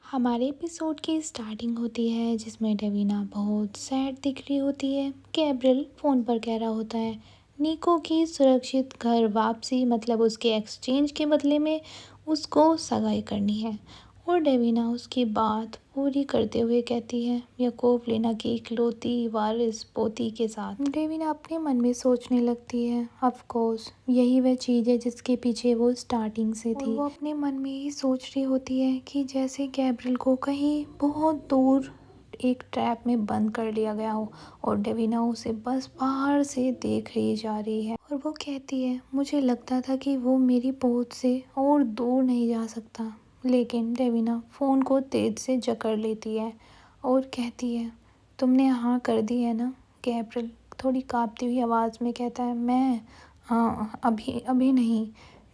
हमारे एपिसोड की स्टार्टिंग होती है जिसमें डेविना बहुत सैड दिख रही होती है। गैब्रियल फ़ोन पर कह रहा होता है निको की सुरक्षित घर वापसी मतलब उसके एक्सचेंज के बदले में उसको सगाई करनी है। और डेविना उसकी बात पूरी करते हुए कहती है याकोवलेना की इकलौती वारिस पोती के साथ। डेविना अपने मन में सोचने लगती है ऑफ कोर्स यही वह चीज़ है जिसके पीछे वो स्टार्टिंग से थी। और वो अपने मन में ही सोच रही होती है कि जैसे गैब्रियल को कहीं बहुत दूर एक ट्रैप में बंद कर लिया गया हो और डेविना उसे बस बाहर से देख रही जा रही है। और वो कहती है मुझे लगता था कि वो मेरी पहुंच से और दूर नहीं जा सकता, लेकिन डेविना फ़ोन को तेज से जकड़ लेती है और कहती है तुमने हाँ कर दी है ना। गैब्रियल थोड़ी कांपती हुई आवाज़ में कहता है मैं हाँ अभी अभी नहीं।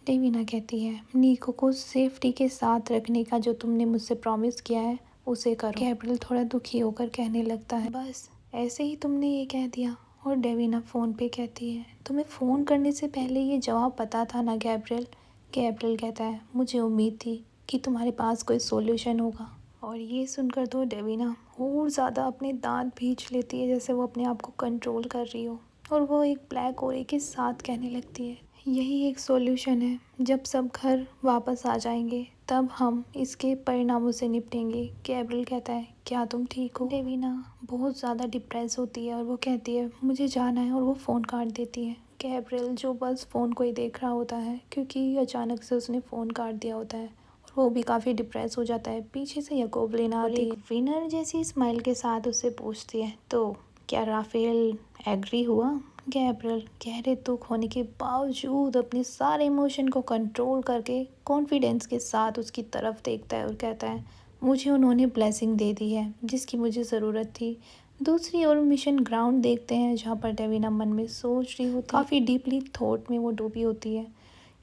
डेविना कहती है निको को सेफ्टी के साथ रखने का जो तुमने मुझसे प्रॉमिस किया है उसे करो। गैब्रियल थोड़ा दुखी होकर कहने लगता है बस ऐसे ही तुमने ये कह दिया। और डेविना फ़ोन पे कहती है तुम्हें फ़ोन करने से पहले ये जवाब पता था ना गैब्रियल। गैब्रियल कहता है मुझे उम्मीद थी कि तुम्हारे पास कोई सॉल्यूशन होगा। और ये सुनकर तो डेविना और ज़्यादा अपने दांत भींच लेती है जैसे वो अपने आप को कंट्रोल कर रही हो। और वो एक ब्लैक ओरे के साथ कहने लगती है यही एक सॉल्यूशन है, जब सब घर वापस आ जाएंगे तब हम इसके परिणामों से निपटेंगे। गैब्रियल कहता है क्या तुम ठीक हो। डेविना बहुत ज़्यादा डिप्रेस होती है और वो कहती है मुझे जाना है और वो फ़ोन काट देती है। गैब्रियल जो बस फ़ोन को ही देख रहा होता है क्योंकि अचानक से उसने फ़ोन काट दिया होता है और वो भी काफ़ी डिप्रेस हो जाता है। पीछे से याकोवलेना आती है, विनर जैसी स्माइल के साथ उससे पूछती है तो क्या राफेल एग्री हुआ। गैब्रियल गहरे दुख होने के बावजूद अपने सारे इमोशन को कंट्रोल करके कॉन्फिडेंस के साथ उसकी तरफ देखता है और कहता है मुझे उन्होंने ब्लेसिंग दे दी है जिसकी मुझे ज़रूरत थी। दूसरी ओर मिशन ग्राउंड देखते हैं जहाँ पर डेविना मन में सोच रही होती है, काफ़ी डीपली थॉट में वो डूबी होती है।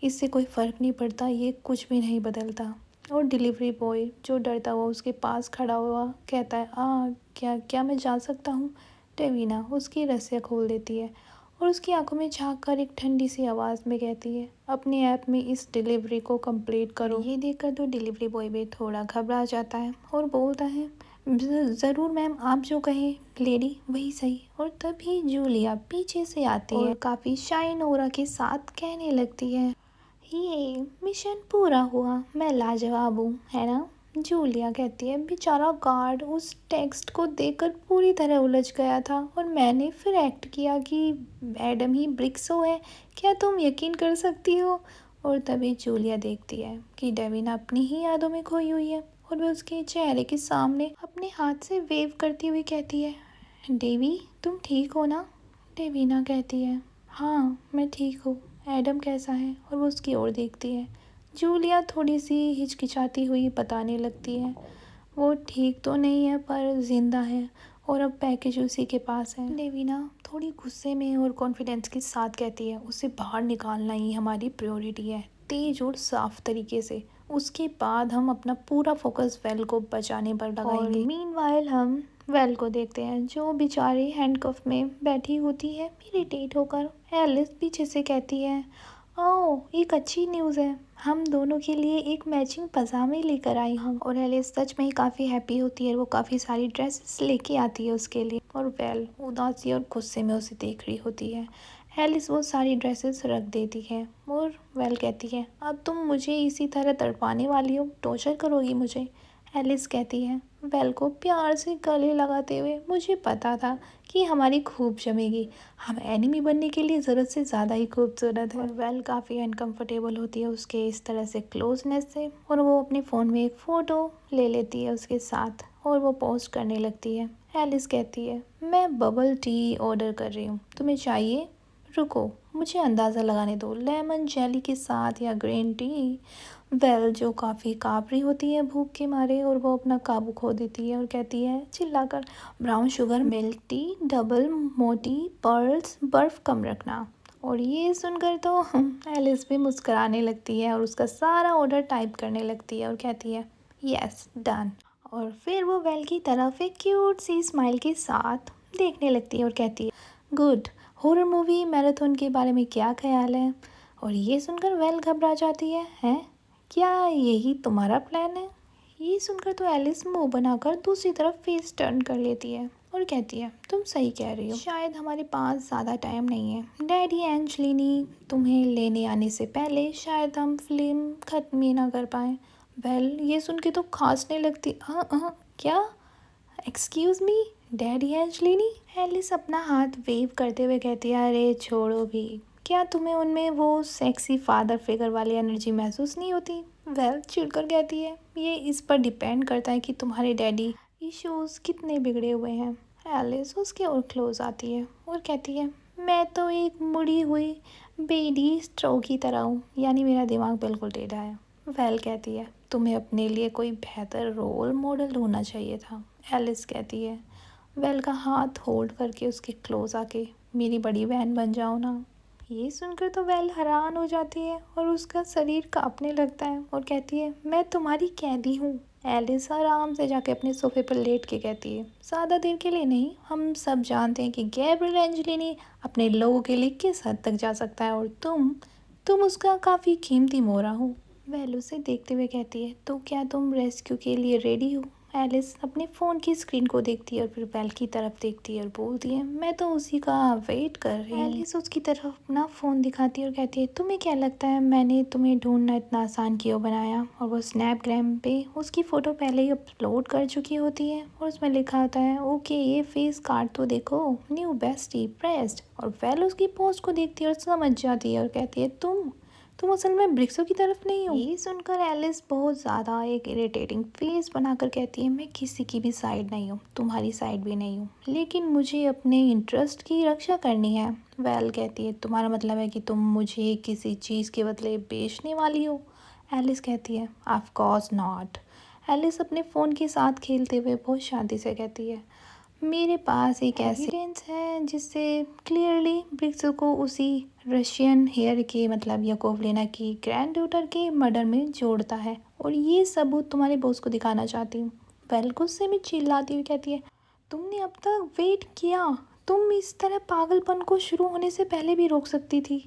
इससे कोई फ़र्क नहीं पड़ता, ये कुछ भी नहीं बदलता। और डिलीवरी बॉय जो डरता हुआ उसके पास खड़ा हुआ कहता है क्या क्या मैं जा सकता हूँ। डेविना उसकी रस्सियाँ खोल देती है और उसकी आंखों में झांक कर एक ठंडी सी आवाज़ में कहती है अपने ऐप में इस डिलीवरी को कंप्लीट करो। ये देखकर तो डिलीवरी बॉय भी थोड़ा घबरा जाता है और बोलता है ज़रूर मैम, आप जो कहें लेडी वही सही। और तभी जूलिया पीछे से आती है, काफ़ी शाइन ओरा के साथ कहने लगती है ये मिशन पूरा हुआ, मैं लाजवाब हूँ है ना। जूलिया कहती है बेचारा गार्ड उस टेक्स्ट को देखकर पूरी तरह उलझ गया था और मैंने फिर एक्ट किया कि मैडम ही ब्रिक्सो है, क्या तुम यकीन कर सकती हो। और तभी जूलिया देखती है कि डेविना अपनी ही यादों में खोई हुई है और वह उसके चेहरे के सामने अपने हाथ से वेव करती हुई कहती है डेवी तुम ठीक हो ना। डेविना कहती है हाँ मैं ठीक हूँ, एडम कैसा है। और वो उसकी ओर देखती है। जूलिया थोड़ी सी हिचकिचाती हुई बताने लगती है वो ठीक तो नहीं है पर जिंदा है और अब पैकेज उसी के पास है। डेविना थोड़ी गुस्से में और कॉन्फिडेंस के साथ कहती है उसे बाहर निकालना ही हमारी प्रायोरिटी है, तेज और साफ तरीके से। उसके बाद हम अपना पूरा फोकस वेल को बचाने पर लगाएंगे। मीनवाइल हम वेल को देखते हैं जो बेचारी हैंडकफ में बैठी होती है इरिटेट होकर। एलिस पीछे से कहती है ओह एक अच्छी न्यूज़ है, हम दोनों के लिए एक मैचिंग पजामे लेकर आई हूँ। और एलिस सच में ही काफ़ी हैप्पी होती है, वो काफ़ी सारी ड्रेसेस लेके आती है उसके लिए। और वेल उदासी और गुस्से में उसे देख रही होती है। एलिस वो सारी ड्रेसेस रख देती है और वेल कहती है अब तुम मुझे इसी तरह तड़पाने वाली हो, टॉर्चर करोगी मुझे। एलिस कहती है वेल को प्यार से गले लगाते हुए मुझे पता था कि हमारी खूब जमेगी, हम एनिमी बनने के लिए ज़रूरत से ज़्यादा ही खूबसूरत है। और वेल काफ़ी अनकंफर्टेबल होती है उसके इस तरह से क्लोजनेस से और वो अपने फ़ोन में एक फ़ोटो ले लेती है उसके साथ और वो पोस्ट करने लगती है। एलिस कहती है मैं बबल टी ऑर्डर कर रही हूँ, तुम्हें चाहिए। रुको मुझे अंदाज़ा लगाने दो, लेमन जेली के साथ या ग्रीन टी। वेल जो काफ़ी काबरी होती है भूख के मारे और वो अपना काबू खो देती है और कहती है चिल्लाकर brown sugar milk tea double मोटी पर्ल्स बर्फ़ कम रखना। और ये सुनकर तो एलिस भी मुस्कुराने लगती है और उसका सारा ऑर्डर टाइप करने लगती है और कहती है यस डन। और फिर वो वेल की तरफ एक क्यूट सी स्माइल के साथ देखने लगती है और कहती है गुड, हॉरर मूवी मैराथन के बारे में क्या ख्याल है। और ये सुनकर वेल घबरा जाती है हैं क्या यही तुम्हारा प्लान है। ये सुनकर तो एलिस मुंह बनाकर दूसरी तरफ फेस टर्न कर लेती है और कहती है तुम सही कह रही हो, शायद हमारे पास ज़्यादा टाइम नहीं है डैडी एंजलिनी, तुम्हें लेने आने से पहले शायद हम फिल्म ख़त्म ही ना कर पाए। वेल ये सुन के तो खांसने लगती। क्या, एक्सक्यूज़ मी, डैडी एंजलिनी? एलिस अपना हाथ वेव करते हुए कहती है अरे छोड़ो भी, क्या तुम्हें उनमें वो सेक्सी फादर फिगर वाली एनर्जी महसूस नहीं होती? वेल चिढ़कर कहती है ये इस पर डिपेंड करता है कि तुम्हारे डैडी इश्यूज कितने बिगड़े हुए हैं। एलिस उसके और क्लोज आती है और कहती है मैं तो एक मुड़ी हुई बेडी स्ट्रो की तरह हूँ, यानी मेरा दिमाग बिल्कुल टेढ़ा है। वेल कहती है तुम्हें अपने लिए कोई बेहतर रोल मॉडल ढूंढना चाहिए था। एलिस कहती है वेल का हाथ होल्ड करके उसके क्लोज आके मेरी बड़ी बहन बन जाओ ना। ये सुनकर तो वेल हैरान हो जाती है और उसका शरीर कांपने लगता है और कहती है मैं तुम्हारी कैदी हूँ। एलिस आराम से जाके अपने सोफे पर लेट के कहती है ज़्यादा देर के लिए नहीं, हम सब जानते हैं कि गैब्रियल एंजेलिनी अपने लोगों के लिए किस हद तक जा सकता है और तुम उसका काफ़ी कीमती मोहरा हो। वेल उसे देखते हुए कहती है तो क्या तुम रेस्क्यू के लिए रेडी हो? एलिस अपने फ़ोन की स्क्रीन को देखती है और फिर बेल की तरफ देखती है और बोलती है मैं तो उसी का वेट कर रही हूँ। एलिस उसकी तरफ अपना फ़ोन दिखाती है और कहती है तुम्हें क्या लगता है मैंने तुम्हें ढूंढना इतना आसान क्यों बनाया? और वो स्नैपग्राम पे उसकी फ़ोटो पहले ही अपलोड कर चुकी होती है और उसमें लिखा होता है ओके ये फेस कार्ड तो देखो, न्यू बेस्टी प्रेस्ड। और वेल उसकी पोस्ट को देखती है और समझ जाती है और कहती है तुम असल में ब्रिक्सो की तरफ नहीं हो। ये सुनकर एलिस बहुत ज़्यादा एक इरिटेटिंग फेस बनाकर कहती है मैं किसी की भी साइड नहीं हूँ, तुम्हारी साइड भी नहीं हूँ, लेकिन मुझे अपने इंटरेस्ट की रक्षा करनी है। वेल कहती है तुम्हारा मतलब है कि तुम मुझे किसी चीज़ के बदले बेचने वाली हो? एलिस कहती है ऑफ कोर्स नॉट। एलिस अपने फ़ोन के साथ खेलते हुए बहुत शांति से कहती है मेरे पास एक एविडेंस है जिससे क्लियरली ब्रिक्स को उसी रशियन हेयर के मतलब याकोवलेना की ग्रैंड डॉटर के मर्डर में जोड़ता है और ये सबूत तुम्हारे बॉस को दिखाना चाहती हूँ। वेल गुस्से में चिल्लाती हुई कहती है तुमने अब तक वेट किया, तुम इस तरह पागलपन को शुरू होने से पहले भी रोक सकती थी।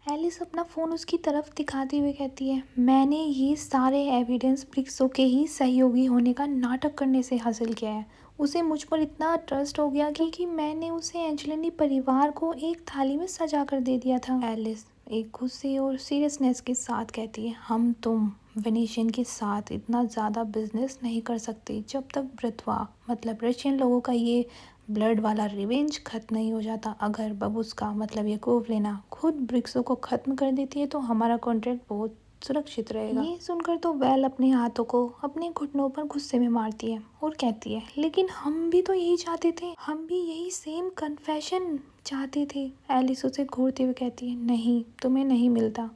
एलिस अपना फ़ोन उसकी तरफ दिखाते हुए कहती है मैंने ये सारे एविडेंस ब्रिक्सो के ही सहयोगी होने का नाटक करने से हासिल किया है। उसे मुझ पर इतना ट्रस्ट हो गया कि मैंने उसे एंजेलिनी परिवार को एक थाली में सजा कर दे दिया था। एलिस एक गुस्से और सीरियसनेस के साथ कहती है हम तुम वेनेशियन के साथ इतना ज़्यादा बिजनेस नहीं कर सकते जब तक ब्रिथवा मतलब रशियन लोगों का ये ब्लड वाला रिवेंज खत्म नहीं हो जाता। अगर बबूस्का मतलब याकोवलेना खुद ब्रिक्सो को ख़त्म कर देती है तो हमारा कॉन्ट्रैक्ट बहुत सुरक्षित रहेगा। ये सुनकर तो वेल अपने हाथों को अपने घुटनों पर गुस्से में मारती है और कहती है लेकिन हम भी तो यही चाहते थे, हम भी यही सेम कन्फेशन चाहते थे। एलिस उसे घूरते हुए कहती है नहीं तुम्हें नहीं मिलता।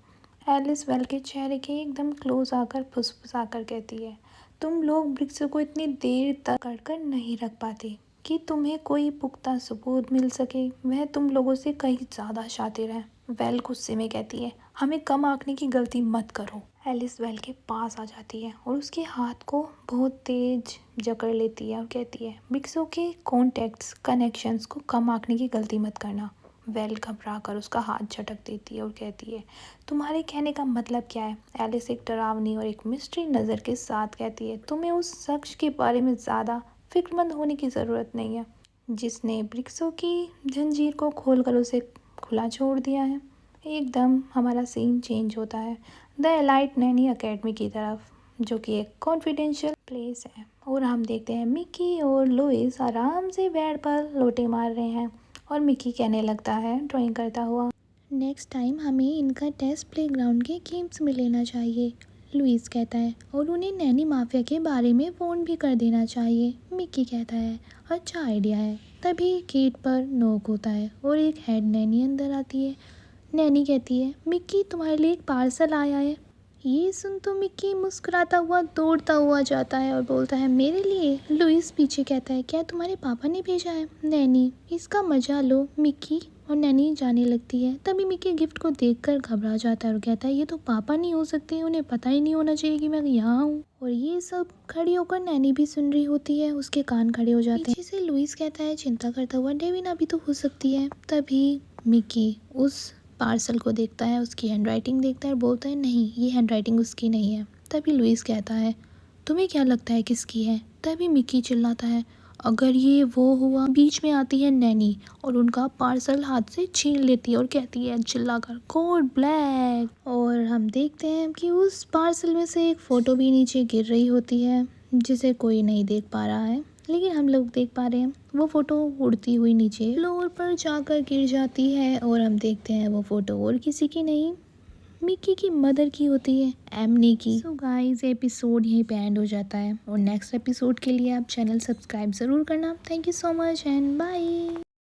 एलिस वेल के चेहरे के एकदम क्लोज आकर फुसफुसाकर कहती है तुम लोग ब्रिक्सो को इतनी देर तक कर नहीं रख पाते कि तुम्हें कोई पुख्ता सबूत मिल सके। वह तुम लोगों से कहीं ज़्यादा शातिर है। वेल गुस्से में कहती है हमें कम आंकने की गलती मत करो। एलिस वेल के पास आ जाती है और उसके हाथ को बहुत तेज जकड़ लेती है और कहती है ब्रिक्सो के कॉन्टैक्ट्स कनेक्शंस को कम आंकने की गलती मत करना। वेल घबरा कर उसका हाथ झटक देती है और कहती है तुम्हारे कहने का मतलब क्या है? एलिस एक डरावनी और एक मिस्ट्री नज़र के साथ कहती है तुम्हें उस शख्स के बारे में ज़्यादा फिक्रमंद होने की ज़रूरत नहीं है जिसने ब्रिक्सो की जंजीर को खोलकर उसे खुला छोड़ दिया है। एकदम हमारा सीन चेंज होता है द एलाइट नैनी अकेडमी की तरफ, जो कि एक कॉन्फिडेंशियल प्लेस है, और हम देखते हैं मिकी और लुइस आराम से बेड पर लोटे मार रहे हैं और मिकी कहने लगता है ड्राइंग करता हुआ नेक्स्ट टाइम हमें इनका टेस्ट प्लेग्राउंड के गेम्स में लेना चाहिए। लुइस कहता है और उन्हें नैनी माफिया के बारे में फ़ोन भी कर देना चाहिए। मिकी कहता है अच्छा आइडिया है। तभी गेट पर नॉक होता है और एक हेड नैनी अंदर आती है। नैनी कहती है मिकी तुम्हारे लिए एक पार्सल आया है। ये सुन तो मिकी मुस्कुराता हुआ दौड़ता हुआ जाता है और बोलता है मेरे लिए। लुइस पीछे कहता है क्या तुम्हारे पापा ने भेजा है? नैनी इसका मजा लो मिकी, और नैनी जाने लगती है। तभी मिकी गिफ्ट को देखकर घबरा जाता है और कहता है ये तो पापा नहीं हो सकते, उन्हें पता ही नहीं होना चाहिए कि मैं यहाँ हूँ। और ये सब खड़ी होकर नैनी भी सुन रही होती है, उसके कान खड़े हो जाते हैं। पीछे से लुइस कहता है चिंता करता हुआ डेविना भी तो हो सकती है। तभी मिकी उस पार्सल को देखता है, उसकी हैंडराइटिंग देखता है और बोलता है नहीं ये हैंडराइटिंग उसकी नहीं है। तभी लुइस कहता है तुम्हें क्या लगता है किसकी है? तभी मिक्की चिल्लाता है, अगर ये वो हुआ। बीच में आती है नैनी और उनका पार्सल हाथ से छीन लेती है और कहती है चिल्लाकर, कोड ब्लैक। और हम देखते हैं कि उस पार्सल में से एक फ़ोटो भी नीचे गिर रही होती है, जिसे कोई नहीं देख पा रहा है, लेकिन हम लोग देख पा रहे हैं। वो फ़ोटो उड़ती हुई नीचे फ्लोर पर जाकर गिर जाती है और हम देखते हैं वो फ़ोटो और किसी की नहीं, मिक्की की मदर की होती है, एमनी की। सो गाइस, एपिसोड यहीं पे एंड हो जाता है और नेक्स्ट एपिसोड के लिए आप चैनल सब्सक्राइब ज़रूर करना। Thank you so much and bye.